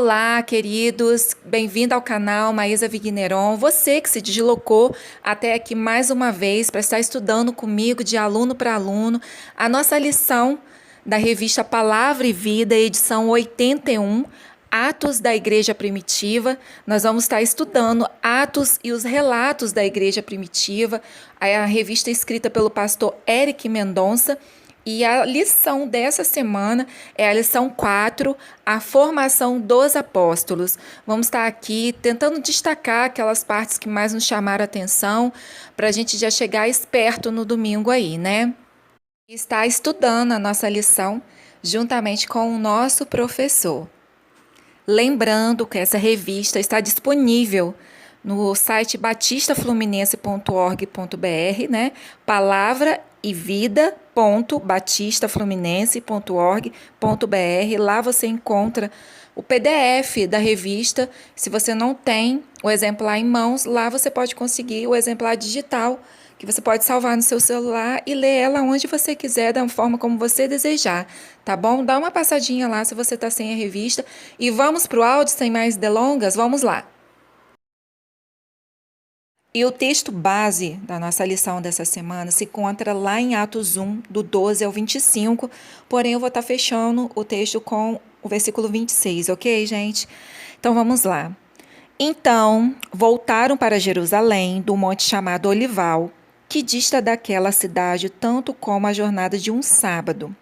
Olá, queridos, bem-vindo ao canal Maísa Vigneron. Você que se deslocou até aqui mais uma vez para estar estudando comigo de aluno para aluno a nossa lição da revista Palavra e Vida, edição 81, Atos da Igreja Primitiva. Nós vamos estar estudando Atos e os relatos da Igreja Primitiva, a revista escrita pelo pastor Eric Mendonça. E a lição dessa semana é a lição 4, a formação dos apóstolos. Vamos estar aqui tentando destacar aquelas partes que mais nos chamaram a atenção, para a gente já chegar esperto no domingo aí, né? E está estudando a nossa lição juntamente com o nosso professor. Lembrando que essa revista está disponível no site batistafluminense.org.br, né? Palavra e vida.batistafluminense.org.br. Lá você encontra o PDF da revista. Se você não tem o exemplar em mãos, lá você pode conseguir o exemplar digital, que você pode salvar no seu celular e ler ela onde você quiser, da forma como você desejar, tá bom? Dá uma passadinha lá se você está sem a revista. E vamos para o áudio, sem mais delongas? Vamos lá! E o texto base da nossa lição dessa semana se encontra lá em Atos 1, do 12 ao 25, porém eu vou estar fechando o texto com o versículo 26, ok, gente? Então vamos lá. Então, voltaram para Jerusalém, do monte chamado Olival, que dista daquela cidade tanto como a jornada de um sábado.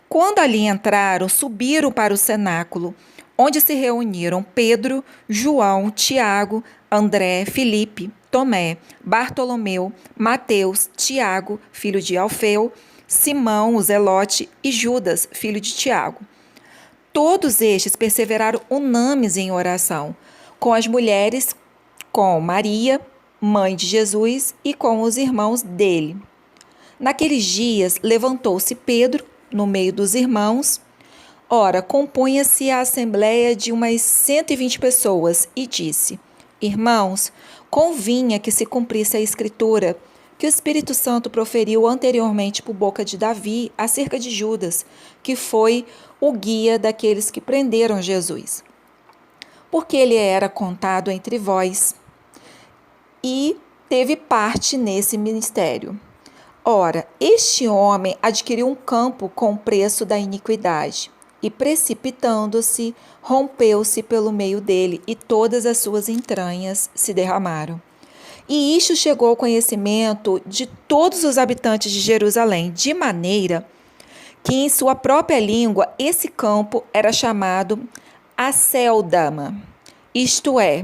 Quando ali entraram, subiram para o cenáculo, onde se reuniram Pedro, João, Tiago, André, Filipe, Tomé, Bartolomeu, Mateus, Tiago, filho de Alfeu, Simão, o Zelote e Judas, filho de Tiago. Todos estes perseveraram unânimes em oração, com as mulheres, com Maria, mãe de Jesus, e com os irmãos dele. Naqueles dias levantou-se Pedro, no meio dos irmãos. Ora, compunha-se a assembleia de umas 120 pessoas, e disse: Irmãos, convinha que se cumprisse a escritura que o Espírito Santo proferiu anteriormente por boca de Davi acerca de Judas, que foi o guia daqueles que prenderam Jesus. Porque ele era contado entre vós e teve parte nesse ministério. Ora, este homem adquiriu um campo com o preço da iniquidade, e precipitando-se, rompeu-se pelo meio dele, e todas as suas entranhas se derramaram. E isto chegou ao conhecimento de todos os habitantes de Jerusalém, de maneira que em sua própria língua esse campo era chamado Acéldama, isto é,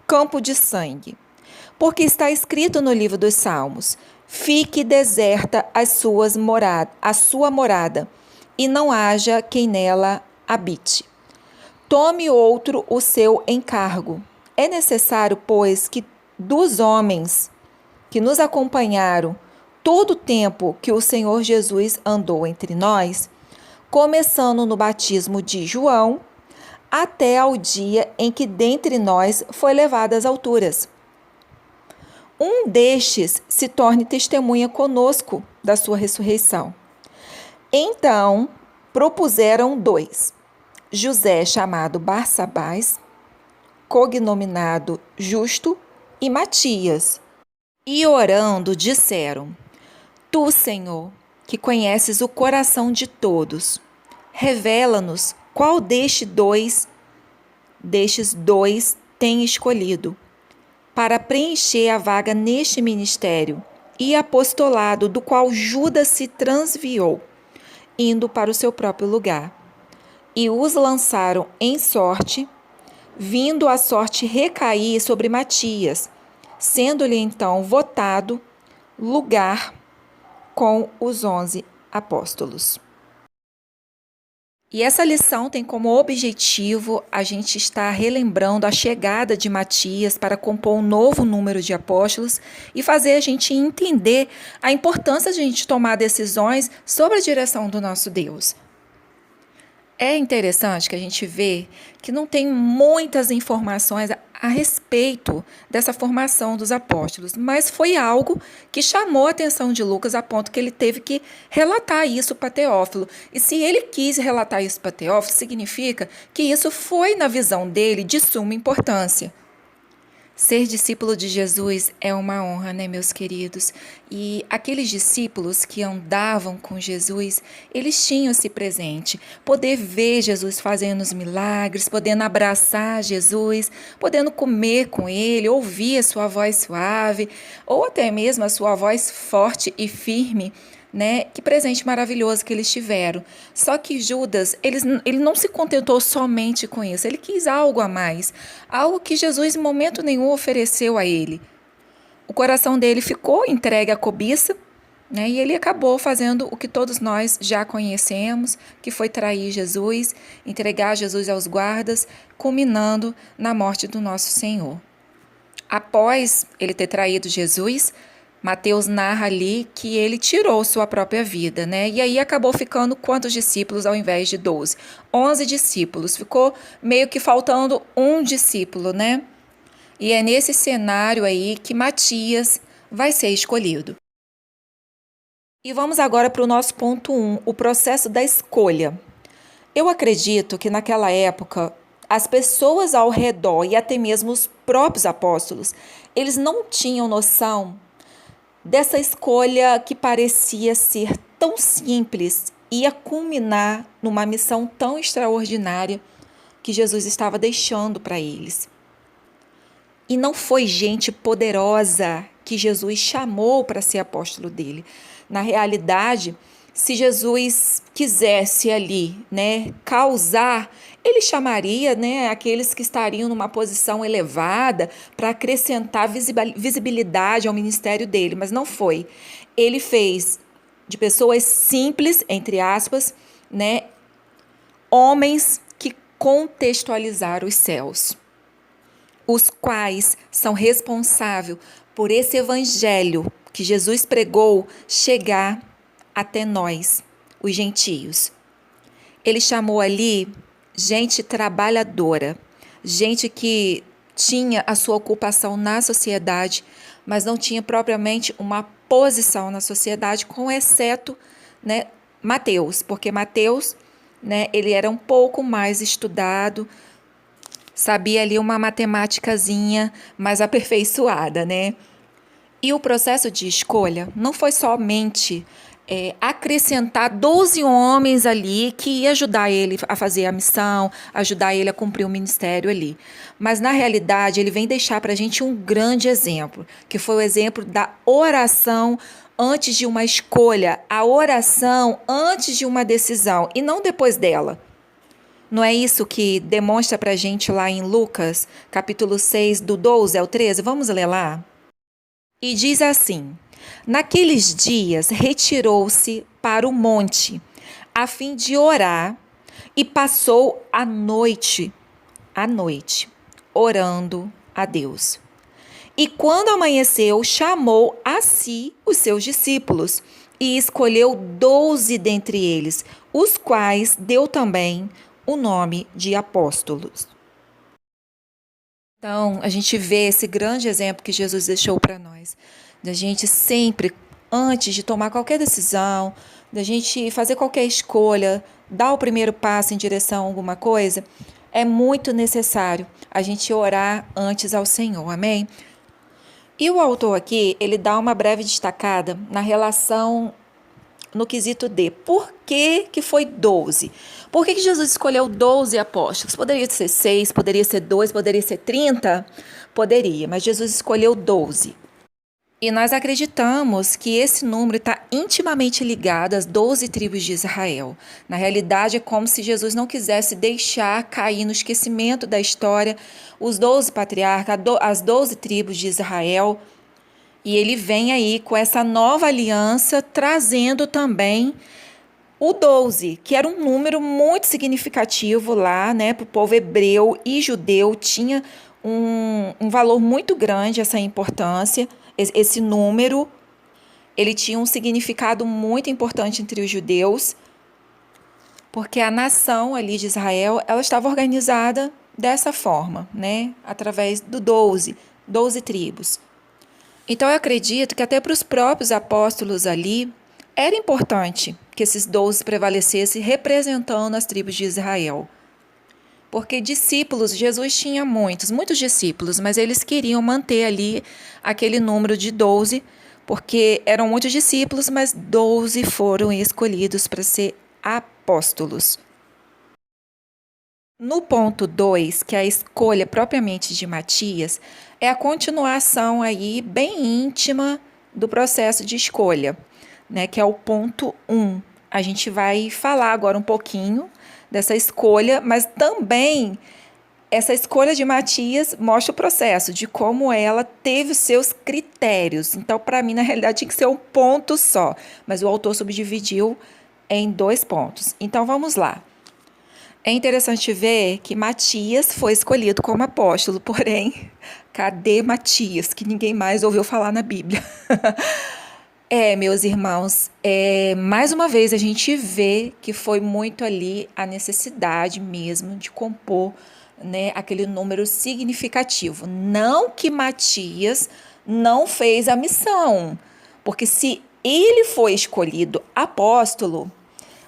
campo de sangue. Porque está escrito no livro dos Salmos: fique deserta a sua morada, e não haja quem nela habite. Tome outro o seu encargo. É necessário, pois, que dos homens que nos acompanharam todo o tempo que o Senhor Jesus andou entre nós, começando no batismo de João, até ao dia em que dentre nós foi levado às alturas, um destes se torne testemunha conosco da sua ressurreição. Então, propuseram dois: José, chamado Barsabás, cognominado Justo, e Matias. E orando, disseram: Tu, Senhor, que conheces o coração de todos, revela-nos qual destes dois tem escolhido para preencher a vaga neste ministério e apostolado do qual Judas se transviou, indo para o seu próprio lugar. E os lançaram em sorte, vindo a sorte recair sobre Matias, sendo-lhe então votado lugar com os 11 apóstolos. E essa lição tem como objetivo a gente estar relembrando a chegada de Matias para compor um novo número de apóstolos e fazer a gente entender a importância de a gente tomar decisões sobre a direção do nosso Deus. É interessante que a gente vê que não tem muitas informações a respeito dessa formação dos apóstolos, mas foi algo que chamou a atenção de Lucas a ponto que ele teve que relatar isso para Teófilo. E se ele quis relatar isso para Teófilo, significa que isso foi, na visão dele, de suma importância. Ser discípulo de Jesus é uma honra, né, meus queridos? E aqueles discípulos que andavam com Jesus, eles tinham esse presente, poder ver Jesus fazendo os milagres, podendo abraçar Jesus, podendo comer com ele, ouvir a sua voz suave, ou até mesmo a sua voz forte e firme, né? Que presente maravilhoso que eles tiveram. Só que Judas, ele não se contentou somente com isso, ele quis algo a mais, algo que Jesus em momento nenhum ofereceu a ele. O coração dele ficou entregue à cobiça, né? E ele acabou fazendo o que todos nós já conhecemos, que foi trair Jesus, entregar Jesus aos guardas, culminando na morte do nosso Senhor. Após ele ter traído Jesus, Mateus narra ali que ele tirou sua própria vida, né? E aí acabou ficando quantos discípulos ao invés de 12? 11 discípulos. Ficou meio que faltando um discípulo, né? E é nesse cenário aí que Matias vai ser escolhido. E vamos agora para o nosso ponto 1, o processo da escolha. Eu acredito que naquela época as pessoas ao redor e até mesmo os próprios apóstolos, eles não tinham noção dessa escolha que parecia ser tão simples ia culminar numa missão tão extraordinária que Jesus estava deixando para eles. E não foi gente poderosa que Jesus chamou para ser apóstolo dele. Na realidade, se Jesus quisesse ali, né, causar, ele chamaria, né, aqueles que estariam numa posição elevada para acrescentar visibilidade ao ministério dele, mas não foi. Ele fez de pessoas simples, entre aspas, né, homens que contextualizaram os céus, os quais são responsáveis por esse evangelho que Jesus pregou chegar até nós, os gentios. Ele chamou ali gente trabalhadora, gente que tinha a sua ocupação na sociedade, mas não tinha propriamente uma posição na sociedade, com exceto, né, Mateus, porque Mateus, né, ele era um pouco mais estudado, sabia ali uma matemáticazinha mais aperfeiçoada, né? E o processo de escolha não foi somente acrescentar 12 homens ali que ia ajudar ele a fazer a missão, ajudar ele a cumprir o ministério ali. Mas, na realidade, ele vem deixar para a gente um grande exemplo, que foi o exemplo da oração antes de uma escolha, a oração antes de uma decisão e não depois dela. Não é isso que demonstra para a gente lá em Lucas, capítulo 6, do 12 ao 13? Vamos ler lá? E diz assim: naqueles dias retirou-se para o monte, a fim de orar, e passou a noite, orando a Deus. E quando amanheceu, chamou a si os seus discípulos, e escolheu 12 dentre eles, os quais deu também o nome de apóstolos. Então, a gente vê esse grande exemplo que Jesus deixou para nós, da gente sempre, antes de tomar qualquer decisão, da gente fazer qualquer escolha, dar o primeiro passo em direção a alguma coisa, é muito necessário a gente orar antes ao Senhor, amém? E o autor aqui, ele dá uma breve destacada na relação no quesito de por que foi 12? Por que Jesus escolheu 12 apóstolos? Poderia ser 6, poderia ser 2, poderia ser 30? Poderia, mas Jesus escolheu 12. E nós acreditamos que esse número está intimamente ligado às 12 tribos de Israel. Na realidade, é como se Jesus não quisesse deixar cair no esquecimento da história os 12 patriarcas, as 12 tribos de Israel. E ele vem aí com essa nova aliança, trazendo também o 12, que era um número muito significativo lá, né, para o povo hebreu e judeu, tinha um valor muito grande essa importância, esse número, ele tinha um significado muito importante entre os judeus, porque a nação ali de Israel, ela estava organizada dessa forma, né? Através do 12 tribos. Então eu acredito que até para os próprios apóstolos ali era importante que esses 12 prevalecessem representando as tribos de Israel. Porque discípulos, Jesus tinha muitos discípulos, mas eles queriam manter ali aquele número de 12, porque eram muitos discípulos, mas 12 foram escolhidos para ser apóstolos. No ponto 2, que é a escolha propriamente de Matias, é a continuação aí bem íntima do processo de escolha, né, que é o ponto 1. A gente vai falar agora um pouquinho dessa escolha, mas também essa escolha de Matias mostra o processo de como ela teve os seus critérios. Então, para mim, na realidade, tinha que ser um ponto só, mas o autor subdividiu em 2 pontos. Então, vamos lá. É interessante ver que Matias foi escolhido como apóstolo, porém, cadê Matias? Que ninguém mais ouviu falar na Bíblia. Meus irmãos, mais uma vez a gente vê que foi muito ali a necessidade mesmo de compor, né, aquele número significativo. Não que Matias não fez a missão, porque se ele foi escolhido apóstolo,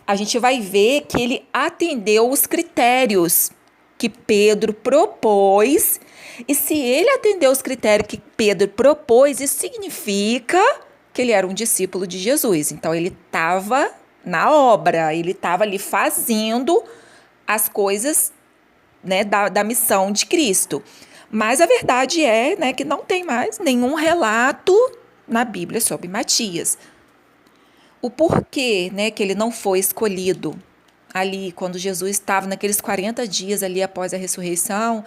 a gente vai ver que ele atendeu os critérios que Pedro propôs. E se ele atendeu os critérios que Pedro propôs, isso significa que ele era um discípulo de Jesus. Então, ele estava na obra, ele estava ali fazendo as coisas, né, da missão de Cristo. Mas a verdade é, né, que não tem mais nenhum relato na Bíblia sobre Matias. O porquê, né, que ele não foi escolhido ali, quando Jesus estava naqueles 40 dias ali após a ressurreição,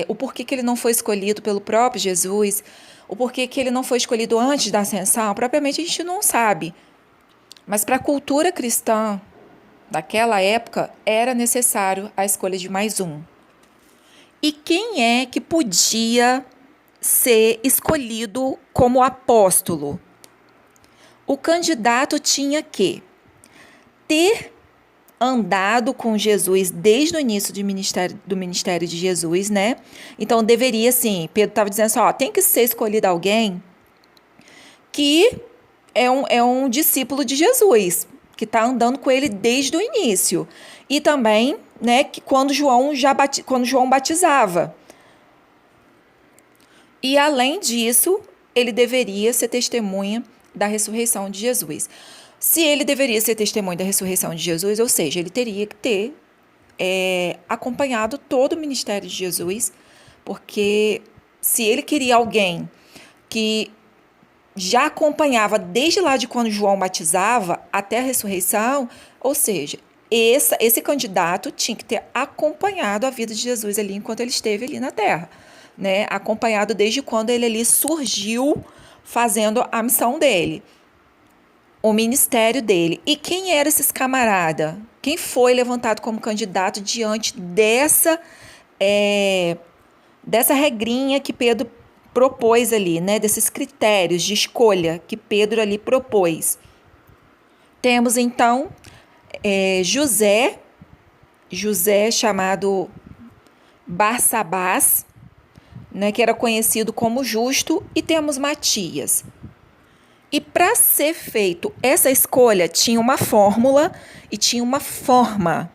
o porquê que ele não foi escolhido pelo próprio Jesus, o porquê que ele não foi escolhido antes da ascensão, propriamente a gente não sabe. Mas para a cultura cristã daquela época, era necessário a escolha de mais um. E quem é que podia ser escolhido como apóstolo? O candidato tinha que ter andado com Jesus desde o início do ministério de Jesus, né? Então, deveria, sim, Pedro estava dizendo assim, tem que ser escolhido alguém que é um discípulo de Jesus, que está andando com ele desde o início. E também, né, que quando João batizava. E, além disso, ele deveria ser testemunha da ressurreição de Jesus. Se ele deveria ser testemunha da ressurreição de Jesus, ou seja, ele teria que ter acompanhado todo o ministério de Jesus, porque se ele queria alguém que já acompanhava desde lá de quando João batizava até a ressurreição, ou seja, esse candidato tinha que ter acompanhado a vida de Jesus ali enquanto ele esteve ali na terra, né? Acompanhado desde quando ele ali surgiu fazendo a missão dele, o ministério dele. E quem eram esses camaradas? Quem foi levantado como candidato diante dessa regrinha que Pedro propôs ali, né? Desses critérios de escolha que Pedro ali propôs? Temos, então, José chamado Barsabás, né, que era conhecido como Justo, e temos Matias. E para ser feito essa escolha, tinha uma fórmula e tinha uma forma.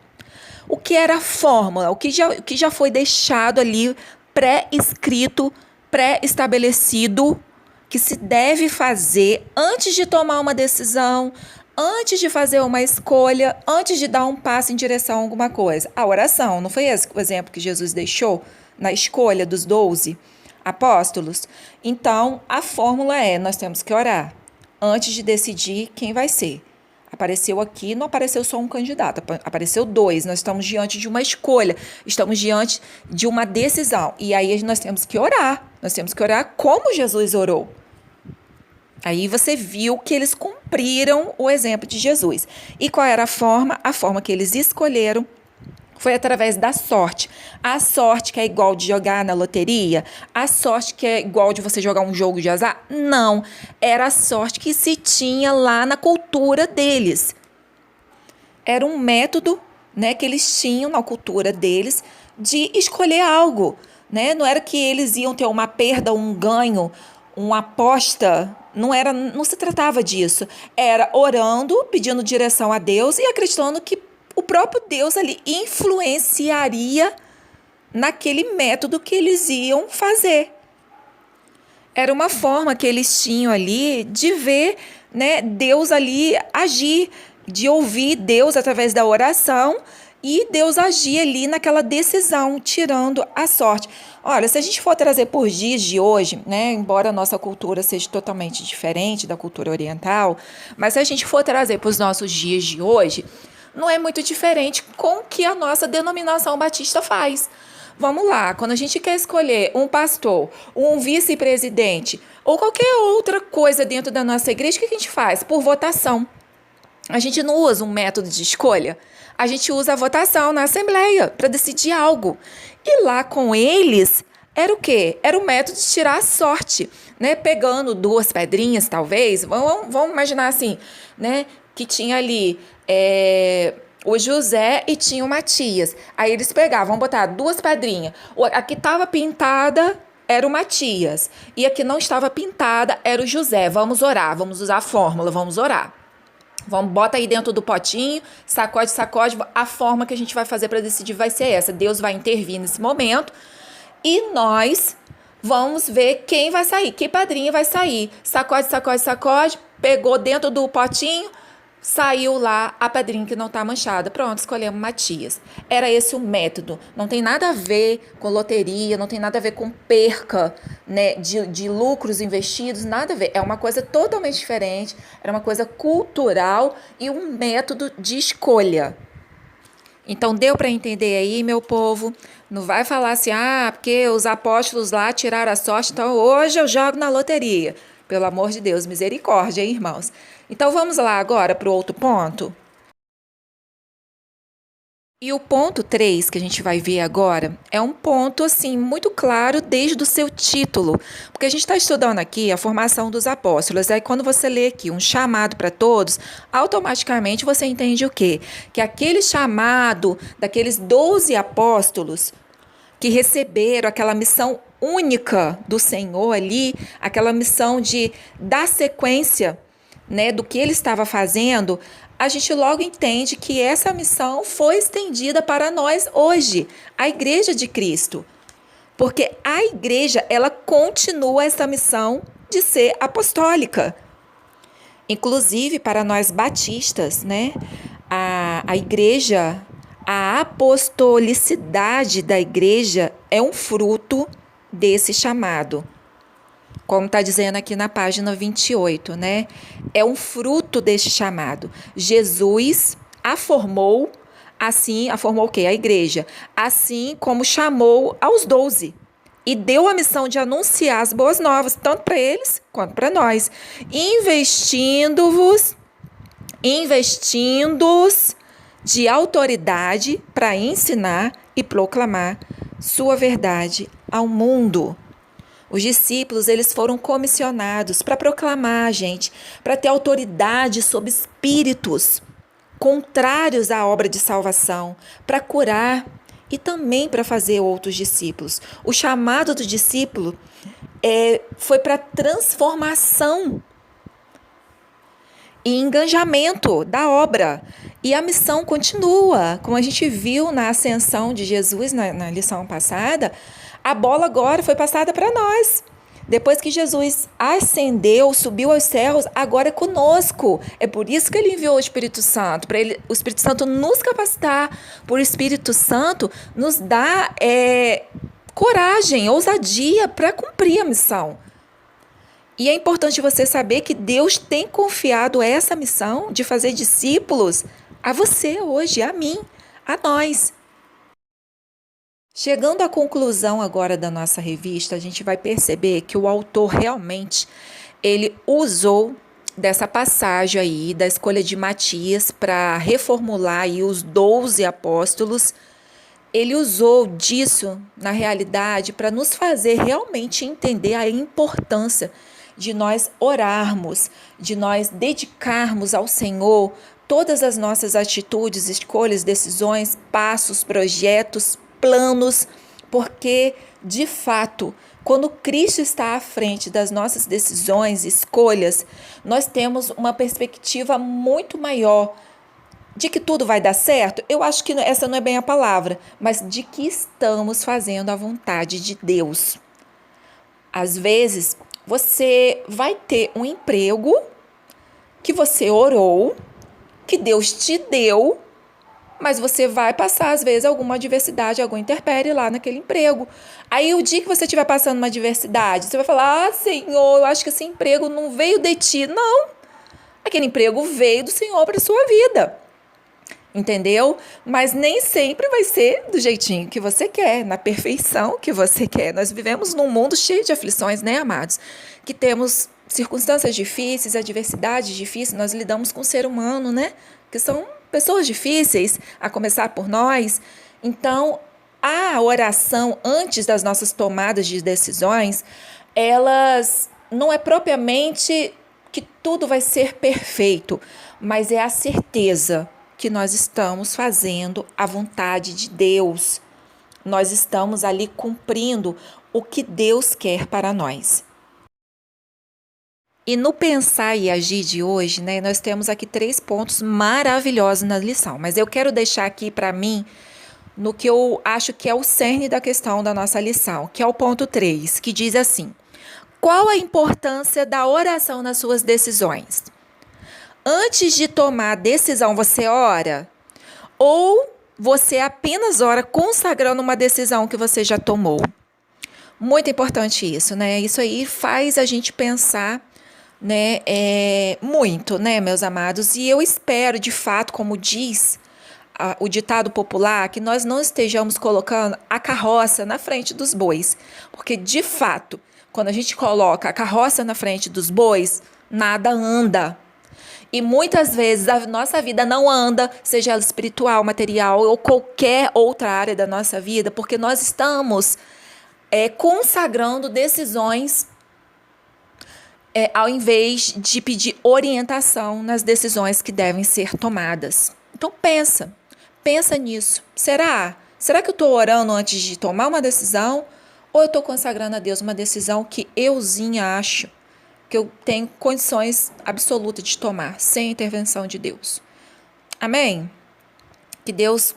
O que era a fórmula? O que já foi deixado ali pré-escrito, pré-estabelecido, que se deve fazer antes de tomar uma decisão, antes de fazer uma escolha, antes de dar um passo em direção a alguma coisa. A oração, não foi esse o exemplo que Jesus deixou na escolha dos 12 apóstolos? Então, a fórmula nós temos que orar antes de decidir quem vai ser. Apareceu aqui, não apareceu só um candidato, apareceu 2. Nós estamos diante de uma escolha, estamos diante de uma decisão. E aí nós temos que orar como Jesus orou. Aí você viu que eles cumpriram o exemplo de Jesus. E qual era a forma? A forma que eles escolheram foi através da sorte. A sorte que é igual de jogar na loteria? A sorte que é igual de você jogar um jogo de azar? Não. Era a sorte que se tinha lá na cultura deles. Era um método, né, que eles tinham na cultura deles de escolher algo, né? Não era que eles iam ter uma perda, um ganho, uma aposta, não se tratava disso. Era orando, pedindo direção a Deus e acreditando que o próprio Deus ali influenciaria naquele método que eles iam fazer. Era uma forma que eles tinham ali de ver, né, Deus ali agir, de ouvir Deus através da oração e Deus agir ali naquela decisão, tirando a sorte. Olha, se a gente for trazer por dias de hoje, né, embora a nossa cultura seja totalmente diferente da cultura oriental, mas se a gente for trazer para os nossos dias de hoje, não é muito diferente com o que a nossa denominação batista faz. Vamos lá, quando a gente quer escolher um pastor, um vice-presidente ou qualquer outra coisa dentro da nossa igreja, o que a gente faz? Por votação. A gente não usa um método de escolha, a gente usa a votação na Assembleia para decidir algo. E lá com eles, era o quê? Era o método de tirar a sorte, né? Pegando duas pedrinhas, talvez, vamos imaginar assim, né? Que tinha ali o José e tinha o Matias. Aí eles pegavam, vamos botar duas pedrinhas. A que estava pintada era o Matias e a que não estava pintada era o José. Vamos orar, vamos usar a fórmula, vamos orar. Vamos, bota aí dentro do potinho, sacode, sacode. A forma que a gente vai fazer para decidir vai ser essa. Deus vai intervir nesse momento e nós vamos ver quem vai sair, que padrinho vai sair. Sacode, sacode, sacode. Pegou dentro do potinho, saiu lá a pedrinha que não está manchada. Pronto, escolhemos Matias. Era esse o método. Não tem nada a ver com loteria, não tem nada a ver com perca, né, de lucros investidos, nada a ver. É uma coisa totalmente diferente, era uma coisa cultural e um método de escolha. Então, deu para entender aí, meu povo? Não vai falar assim, porque os apóstolos lá tiraram a sorte, então hoje eu jogo na loteria. Pelo amor de Deus, misericórdia, hein, irmãos? Então, vamos lá agora para o outro ponto? E o ponto 3 que a gente vai ver agora é um ponto, assim, muito claro desde o seu título. Porque a gente está estudando aqui a formação dos apóstolos. Aí, quando você lê aqui um chamado para todos, automaticamente você entende o quê? Que aquele chamado daqueles 12 apóstolos que receberam aquela missão única do Senhor ali, aquela missão de dar sequência, né, do que ele estava fazendo, a gente logo entende que essa missão foi estendida para nós hoje, a Igreja de Cristo. Porque a igreja, ela continua essa missão de ser apostólica. Inclusive, para nós batistas, né, a igreja, a apostolicidade da igreja é um fruto desse chamado. Como está dizendo aqui na página 28, né? É um fruto deste chamado. Jesus a formou, assim, a formou o quê? A igreja. Assim como chamou aos 12. E deu a missão de anunciar as boas novas, tanto para eles quanto para nós. Investindo-os de autoridade para ensinar e proclamar sua verdade ao mundo. Os discípulos, eles foram comissionados para proclamar, gente, para ter autoridade sobre espíritos contrários à obra de salvação, para curar e também para fazer outros discípulos. O chamado do discípulo foi para transformação e engajamento da obra. E a missão continua, como a gente viu na ascensão de Jesus na lição passada. A bola agora foi passada para nós. Depois que Jesus ascendeu, subiu aos céus, agora é conosco. É por isso que ele enviou o Espírito Santo, para o Espírito Santo nos capacitar, por o Espírito Santo nos dar coragem, ousadia para cumprir a missão. E é importante você saber que Deus tem confiado essa missão de fazer discípulos a você hoje, a mim, a nós. Chegando à conclusão agora da nossa revista, a gente vai perceber que o autor realmente, ele usou dessa passagem aí, da escolha de Matias, para reformular aí os 12 apóstolos. Ele usou disso, na realidade, para nos fazer realmente entender a importância de nós orarmos, de nós dedicarmos ao Senhor todas as nossas atitudes, escolhas, decisões, passos, projetos, planos, porque, de fato, quando Cristo está à frente das nossas decisões, escolhas, nós temos uma perspectiva muito maior de que tudo vai dar certo. Eu acho que essa não é bem a palavra, mas de que estamos fazendo a vontade de Deus. Às vezes, você vai ter um emprego que você orou, que Deus te deu, mas você vai passar, às vezes, alguma adversidade, alguma intempérie lá naquele emprego. Aí, o dia que você estiver passando uma adversidade, você vai falar: ah, Senhor, eu acho que esse emprego não veio de ti. Não, aquele emprego veio do Senhor para a sua vida. Entendeu? Mas nem sempre vai ser do jeitinho que você quer, na perfeição que você quer. Nós vivemos num mundo cheio de aflições, né, amados? Que temos circunstâncias difíceis, adversidades difíceis, nós lidamos com o ser humano, né? Que são pessoas difíceis, a começar por nós. Então, a oração antes das nossas tomadas de decisões, elas não é propriamente que tudo vai ser perfeito, mas é a certeza que nós estamos fazendo a vontade de Deus. Nós estamos ali cumprindo o que Deus quer para nós. E no pensar e agir de hoje, né, nós temos aqui 3 pontos maravilhosos na lição, mas eu quero deixar aqui para mim no que eu acho que é o cerne da questão da nossa lição, que é o ponto 3, que diz assim: qual a importância da oração nas suas decisões? Antes de tomar a decisão, você ora? Ou você apenas ora consagrando uma decisão que você já tomou? Muito importante isso, né? Isso aí faz a gente pensar, né? Muito, né, meus amados? E eu espero, de fato, como diz o ditado popular, que nós não estejamos colocando a carroça na frente dos bois. Porque, de fato, quando a gente coloca a carroça na frente dos bois, nada anda. E muitas vezes a nossa vida não anda, seja ela espiritual, material ou qualquer outra área da nossa vida, porque nós estamos consagrando decisões ao invés de pedir orientação nas decisões que devem ser tomadas. Então pensa nisso. Será que eu estou orando antes de tomar uma decisão? Ou eu estou consagrando a Deus uma decisão que euzinha acho que eu tenho condições absolutas de tomar, sem a intervenção de Deus? Amém? Que Deus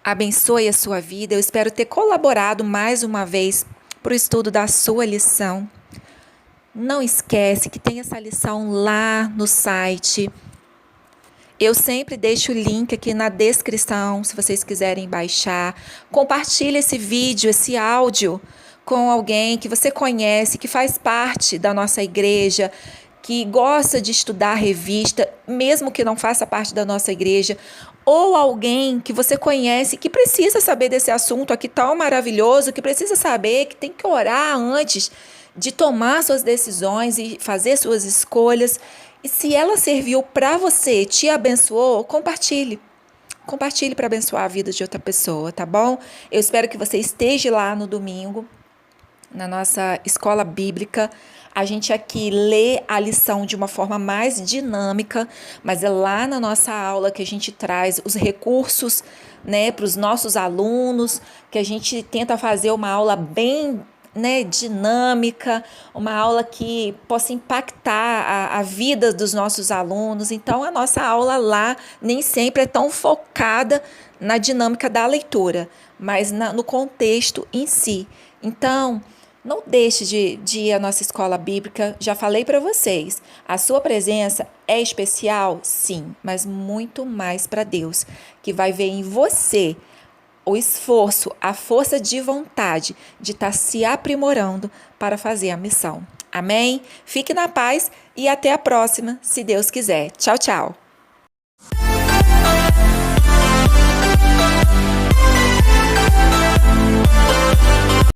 abençoe a sua vida. Eu espero ter colaborado mais uma vez para o estudo da sua lição. Não esquece que tem essa lição lá no site. Eu sempre deixo o link aqui na descrição, se vocês quiserem baixar. Compartilhe esse vídeo, esse áudio com alguém que você conhece, que faz parte da nossa igreja, que gosta de estudar revista, mesmo que não faça parte da nossa igreja, ou alguém que você conhece que precisa saber desse assunto aqui tão maravilhoso, que precisa saber que tem que orar antes de tomar suas decisões e fazer suas escolhas. E se ela serviu para você, te abençoou, compartilhe. Compartilhe para abençoar a vida de outra pessoa, tá bom? Eu espero que você esteja lá no domingo, na nossa escola bíblica. A gente aqui lê a lição de uma forma mais dinâmica, mas é lá na nossa aula que a gente traz os recursos, né, para os nossos alunos, que a gente tenta fazer uma aula bem, né, dinâmica, uma aula que possa impactar a vida dos nossos alunos. Então, a nossa aula lá nem sempre é tão focada na dinâmica da leitura, mas no contexto em si. Então, não deixe de ir à nossa escola bíblica. Já falei para vocês, a sua presença é especial? Sim, mas muito mais para Deus, que vai ver em você o esforço, a força de vontade de estar se aprimorando para fazer a missão. Amém? Fique na paz e até a próxima, se Deus quiser. Tchau, tchau.